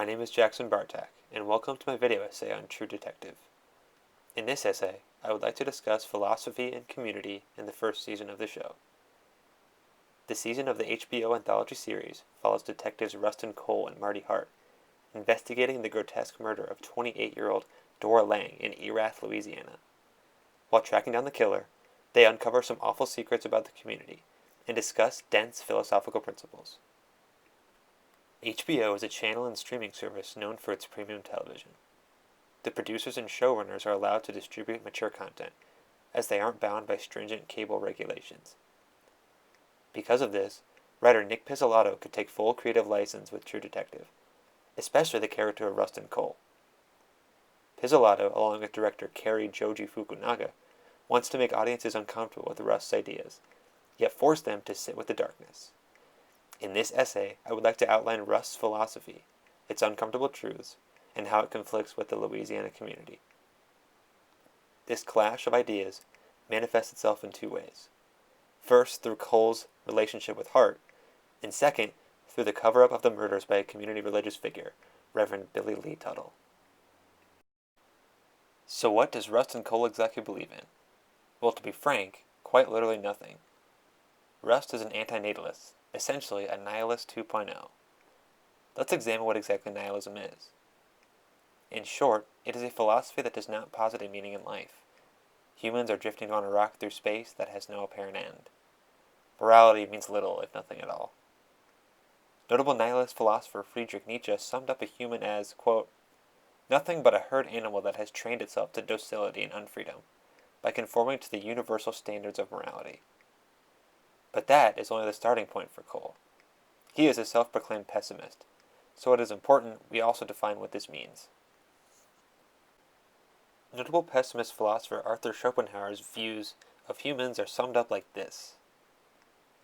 My name is Jackson Bartak, and welcome to my video essay on True Detective. In this essay, I would like to discuss philosophy and community in the first season of the show. The season of the HBO anthology series follows detectives Rustin Cole and Marty Hart, investigating the grotesque murder of 28-year-old Dora Lang in Erath, Louisiana. While tracking down the killer, they uncover some awful secrets about the community and discuss dense philosophical principles. HBO is a channel and streaming service known for its premium television. The producers and showrunners are allowed to distribute mature content, as they aren't bound by stringent cable regulations. Because of this, writer Nick Pizzolatto could take full creative license with True Detective, especially the character of Rustin Cole. Pizzolatto, along with director Cary Joji Fukunaga, wants to make audiences uncomfortable with Rust's ideas, yet force them to sit with the darkness. In this essay, I would like to outline Rust's philosophy, its uncomfortable truths, and how it conflicts with the Louisiana community. This clash of ideas manifests itself in two ways. First, through Cole's relationship with Hart, and second, through the cover-up of the murders by a community religious figure, Reverend Billy Lee Tuttle. So what does Rustin Cole exactly believe in? Well, to be frank, quite literally nothing. Rust is an antinatalist, essentially a nihilist 2.0. Let's examine what exactly nihilism is. In short, it is a philosophy that does not posit a meaning in life. Humans are drifting on a rock through space that has no apparent end. Morality means little, if nothing at all. Notable nihilist philosopher Friedrich Nietzsche summed up a human as, quote, nothing but a herd animal that has trained itself to docility and unfreedom, by conforming to the universal standards of morality. But that is only the starting point for Cole. He is a self-proclaimed pessimist, so it is important we also define what this means. Notable pessimist philosopher Arthur Schopenhauer's views of humans are summed up like this.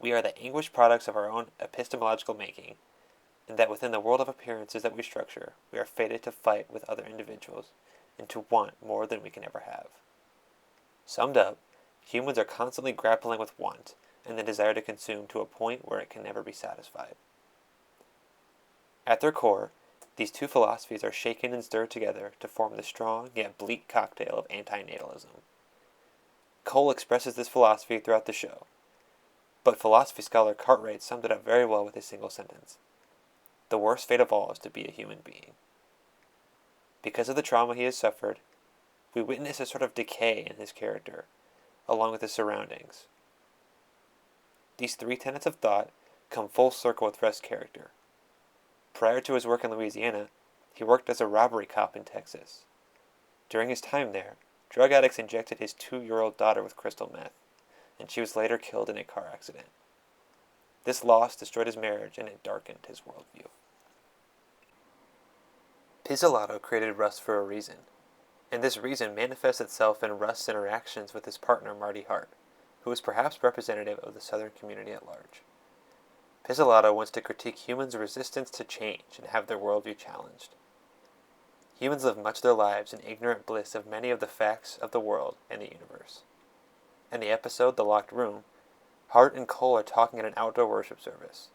We are the anguished products of our own epistemological making, and that within the world of appearances that we structure, we are fated to fight with other individuals, and to want more than we can ever have. Summed up, humans are constantly grappling with want, and the desire to consume to a point where it can never be satisfied. At their core, these two philosophies are shaken and stirred together to form the strong yet bleak cocktail of antinatalism. Cole expresses this philosophy throughout the show, but philosophy scholar Cartwright summed it up very well with a single sentence. The worst fate of all is to be a human being. Because of the trauma he has suffered, we witness a sort of decay in his character, along with his surroundings. These three tenets of thought come full circle with Rust's character. Prior to his work in Louisiana, he worked as a robbery cop in Texas. During his time there, drug addicts injected his 2-year-old daughter with crystal meth, and she was later killed in a car accident. This loss destroyed his marriage, and it darkened his worldview. Pizzolatto created Rust for a reason, and this reason manifests itself in Rust's interactions with his partner Marty Hart, who is perhaps representative of the Southern community at large. Pizzolatto wants to critique humans' resistance to change and have their worldview challenged. Humans live much of their lives in ignorant bliss of many of the facts of the world and the universe. In the episode The Locked Room, Hart and Cole are talking at an outdoor worship service.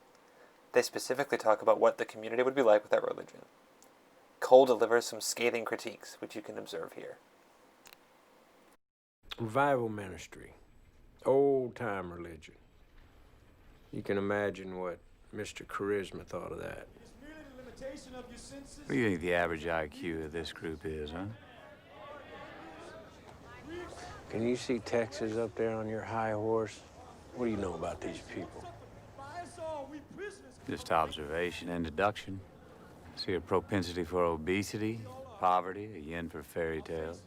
They specifically talk about what the community would be like without religion. Cole delivers some scathing critiques, which you can observe here. Revival ministry. Old-time religion. You can imagine what Mr. Charisma thought of that. What do you think the average IQ of this group is, huh? Can you see Texas up there on your high horse? What do you know about these people? Just observation and deduction. See a propensity for obesity, poverty, a yen for fairy tales.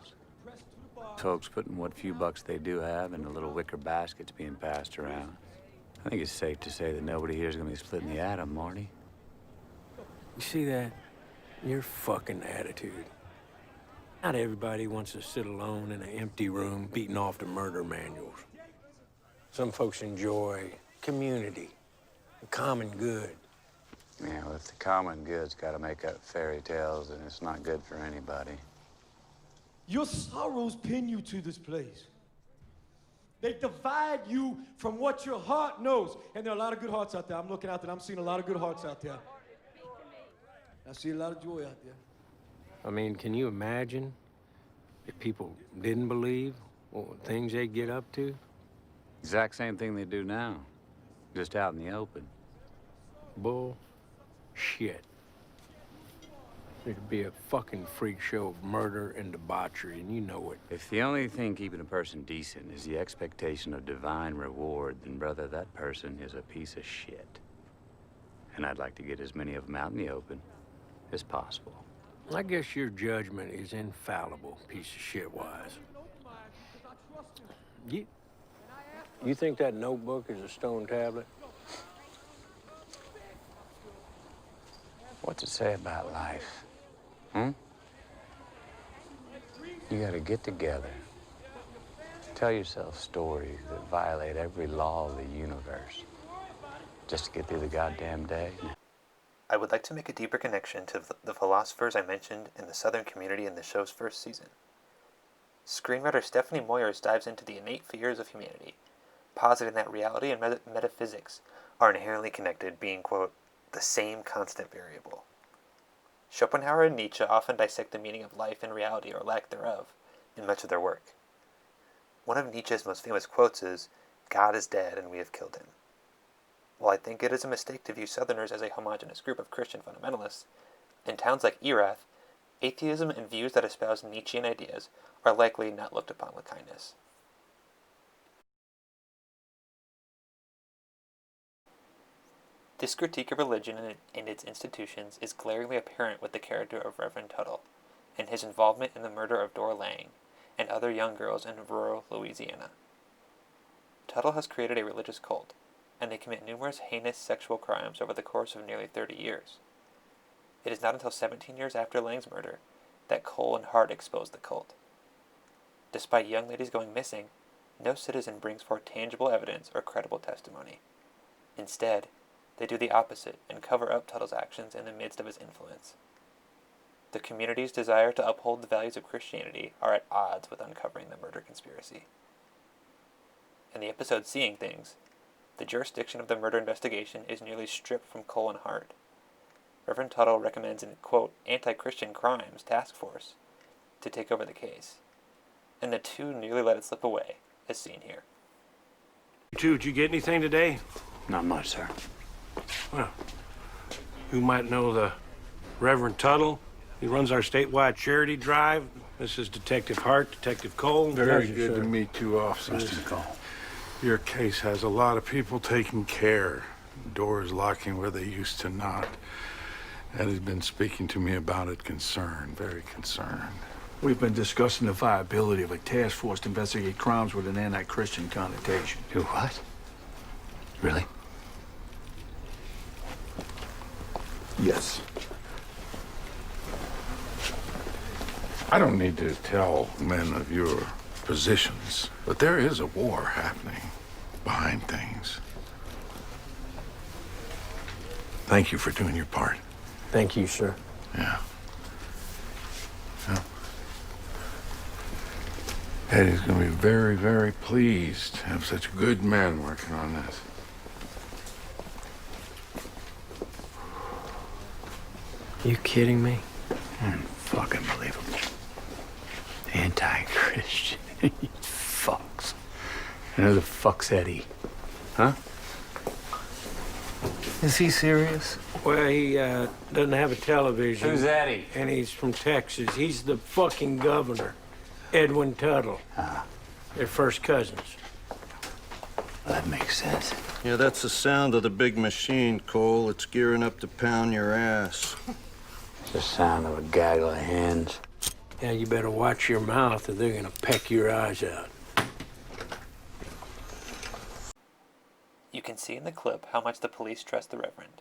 Folks putting what few bucks they do have into little wicker baskets being passed around. I think it's safe to say that nobody here is going to be splitting the atom, Marty. You see that? Your fucking attitude. Not everybody wants to sit alone in an empty room beating off the murder manuals. Some folks enjoy community, the common good. Yeah, well, if the common good's got to make up fairy tales, then it's not good for anybody. Your sorrows pin you to this place. They divide you from what your heart knows. And there are a lot of good hearts out there. I'm looking out there. I'm seeing a lot of good hearts out there. I see a lot of joy out there. I mean, can you imagine if people didn't believe what things they get up to? Exact same thing they do now, just out in the open. Bull shit. There'd be a fucking freak show of murder and debauchery, and you know it. If the only thing keeping a person decent is the expectation of divine reward, then, brother, that person is a piece of shit. And I'd like to get as many of them out in the open as possible. I guess your judgment is infallible, piece of shit wise. You think that notebook is a stone tablet? What's it say about life? You gotta get together. Tell yourself stories that violate every law of the universe. Just to get through the goddamn day. I would like to make a deeper connection to the philosophers I mentioned in the Southern community in the show's first season. Screenwriter Stephanie Moyers dives into the innate fears of humanity, positing that reality and metaphysics are inherently connected, being, quote, the same constant variable. Schopenhauer and Nietzsche often dissect the meaning of life and reality, or lack thereof, in much of their work. One of Nietzsche's most famous quotes is, "God is dead and we have killed him." While I think it is a mistake to view Southerners as a homogeneous group of Christian fundamentalists, in towns like Erath, atheism and views that espouse Nietzschean ideas are likely not looked upon with kindness. This critique of religion and its institutions is glaringly apparent with the character of Reverend Tuttle, and his involvement in the murder of Dora Lang and other young girls in rural Louisiana. Tuttle has created a religious cult, and they commit numerous heinous sexual crimes over the course of nearly 30 years. It is not until 17 years after Lang's murder that Cole and Hart exposed the cult. Despite young ladies going missing, no citizen brings forth tangible evidence or credible testimony. Instead, they do the opposite and cover up Tuttle's actions in the midst of his influence. The community's desire to uphold the values of Christianity are at odds with uncovering the murder conspiracy. In the episode Seeing Things, the jurisdiction of the murder investigation is nearly stripped from Cole and Hart. Reverend Tuttle recommends an, quote, anti-Christian crimes task force to take over the case, and the two nearly let it slip away, as seen here. You two, did you get anything today? Not much, sir. Well, you might know the Reverend Tuttle. He runs our statewide charity drive. This is Detective Hart, Detective Cole. Very Pleasure, good sir. to meet you, officers. Mr. Cole. Your case has a lot of people taking care. Doors locking where they used to not. Ed has been speaking to me about it, concerned, very concerned. We've been discussing the viability of a task force to investigate crimes with an anti-Christian connotation. You what? Really? Yes. I don't need to tell men of your positions, but there is a war happening behind things. Thank you for doing your part. Thank you, sir. Yeah. Eddie's gonna be very, very pleased to have such good men working on this. You kidding me? Fucking believable. Anti-Christian. You fucks. And who the fuck's Eddie? Huh? Is he serious? Well, he doesn't have a television. Who's Eddie? And he's from Texas. He's the fucking governor, Edwin Tuttle. They're first cousins. That makes sense. Yeah, that's the sound of the big machine, Cole. It's gearing up to pound your ass. It's the sound of a gaggle of hens. Yeah, you better watch your mouth or they're gonna peck your eyes out. You can see in the clip how much the police trust the Reverend.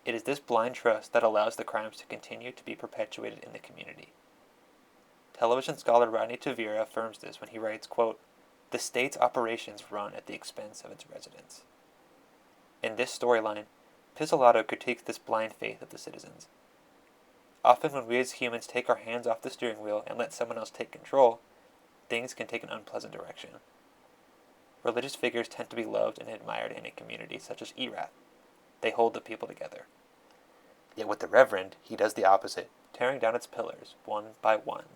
It is this blind trust that allows the crimes to continue to be perpetuated in the community. Television scholar Rodney Tavira affirms this when he writes, quote, "The state's operations run at the expense of its residents." In this storyline, Pizzolatto critiques this blind faith of the citizens. Often when we as humans take our hands off the steering wheel and let someone else take control, things can take an unpleasant direction. Religious figures tend to be loved and admired in a community such as Erath. They hold the people together. Yet with the Reverend, he does the opposite, tearing down its pillars, one by one.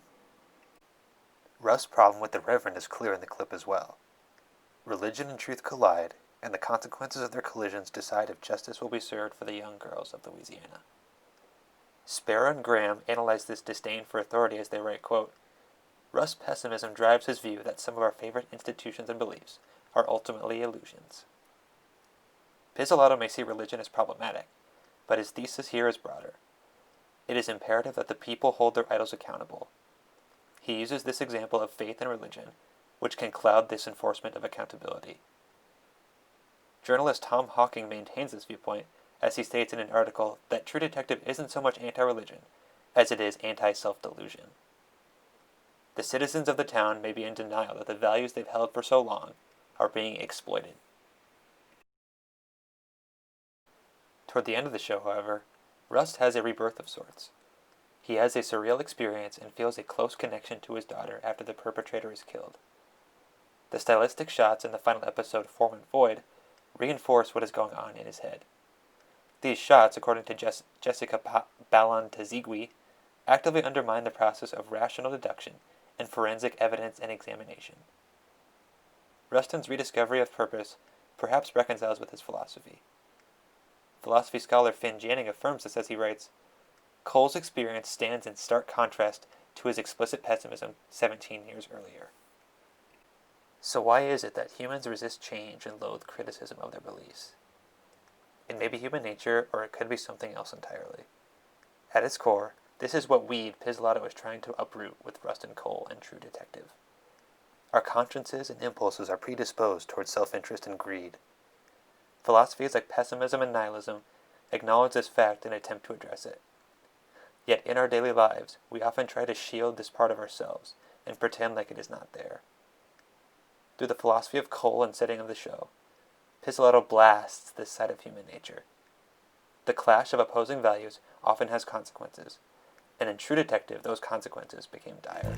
Rust's problem with the Reverend is clear in the clip as well. Religion and truth collide, and the consequences of their collisions decide if justice will be served for the young girls of Louisiana. Sparrow and Graham analyze this disdain for authority as they write, quote, Rust's pessimism drives his view that some of our favorite institutions and beliefs are ultimately illusions. Pizzolatto may see religion as problematic, but his thesis here is broader. It is imperative that the people hold their idols accountable. He uses this example of faith and religion, which can cloud this enforcement of accountability. Journalist Tom Hawking maintains this viewpoint as he states in an article that True Detective isn't so much anti-religion as it is anti-self-delusion. The citizens of the town may be in denial that the values they've held for so long are being exploited. Toward the end of the show, however, Rust has a rebirth of sorts. He has a surreal experience and feels a close connection to his daughter after the perpetrator is killed. The stylistic shots in the final episode, Form and Void, reinforce what is going on in his head. These shots, according to Jessica Balantazigui, actively undermine the process of rational deduction and forensic evidence and examination. Rustin's rediscovery of purpose perhaps reconciles with his philosophy. Philosophy scholar Finn Janning affirms this as he writes, Cole's experience stands in stark contrast to his explicit pessimism 17 years earlier. So why is it that humans resist change and loathe criticism of their beliefs? It may be human nature, or it could be something else entirely. At its core, this is what weed Pizzolatto is trying to uproot with Rust and Cole and True Detective. Our consciences and impulses are predisposed towards self-interest and greed. Philosophies like pessimism and nihilism acknowledge this fact and attempt to address it. Yet in our daily lives, we often try to shield this part of ourselves and pretend like it is not there. Through the philosophy of Cole and setting of the show, Pizzolatto blasts this side of human nature. The clash of opposing values often has consequences, and in True Detective, those consequences became dire.